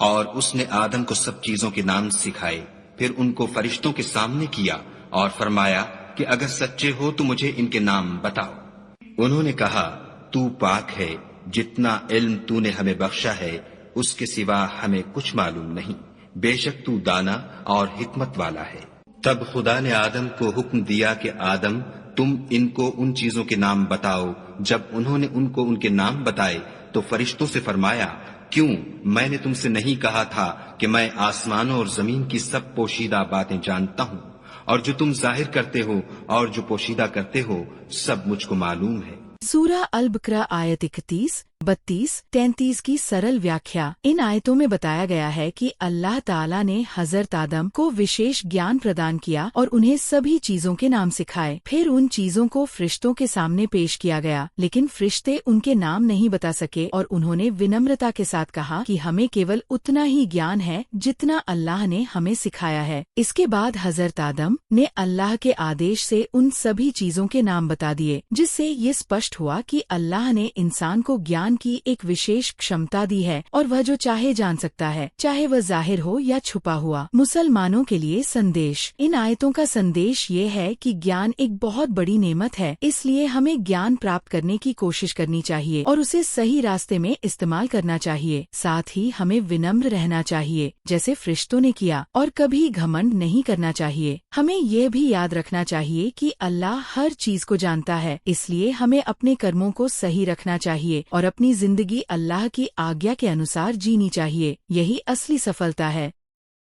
और उसने आदम को सब चीजों के नाम सिखाए। फिर उनको फरिश्तों के सामने किया और फरमाया कि अगर सच्चे हो तो मुझे इनके नाम बताओ। उन्होंने कहा, तू पाक है, जितना इल्म तूने हमें बख्शा है उसके सिवा हमें कुछ मालूम नहीं। बेशक तू दाना और हिकमत वाला है। तब खुदा ने आदम को हुक्म दिया कि आदम, तुम इनको उन चीजों के नाम बताओ। जब उन्होंने उनको उनके नाम बताए तो फरिश्तों से फरमाया, क्यों, मैंने तुमसे नहीं कहा था कि मैं आसमानों और जमीन की सब पोशीदा बातें जानता हूँ, और जो तुम जाहिर करते हो और जो पोशीदा करते हो सब मुझको मालूम है। सूरा अल-बकरा आयत 31, 32, 33 की सरल व्याख्या। इन आयतों में बताया गया है कि अल्लाह ताला ने हजरत आदम को विशेष ज्ञान प्रदान किया और उन्हें सभी चीजों के नाम सिखाए। फिर उन चीजों को फरिश्तों के सामने पेश किया गया, लेकिन फरिश्ते उनके नाम नहीं बता सके और उन्होंने विनम्रता के साथ कहा कि हमें केवल उतना ही ज्ञान है जितना अल्लाह ने हमें सिखाया है। इसके बाद हजरत आदम ने अल्लाह के आदेश से उन सभी चीजों के नाम बता दिए, जिससे ये स्पष्ट हुआ कि अल्लाह ने इंसान को ज्ञान की एक विशेष क्षमता दी है और वह जो चाहे जान सकता है, चाहे वह जाहिर हो या छुपा हुआ। मुसलमानों के लिए संदेश। इन आयतों का संदेश ये है कि ज्ञान एक बहुत बड़ी नेमत है, इसलिए हमें ज्ञान प्राप्त करने की कोशिश करनी चाहिए और उसे सही रास्ते में इस्तेमाल करना चाहिए। साथ ही हमें विनम्र रहना चाहिए जैसे फरिश्तों ने किया, और कभी घमंड नहीं करना चाहिए। हमें यह भी याद रखना चाहिए कि अल्लाह हर चीज को जानता है, इसलिए हमें अपने कर्मों को सही रखना चाहिए और अपनी जिंदगी अल्लाह की आज्ञा के अनुसार जीनी चाहिए। यही असली सफलता है।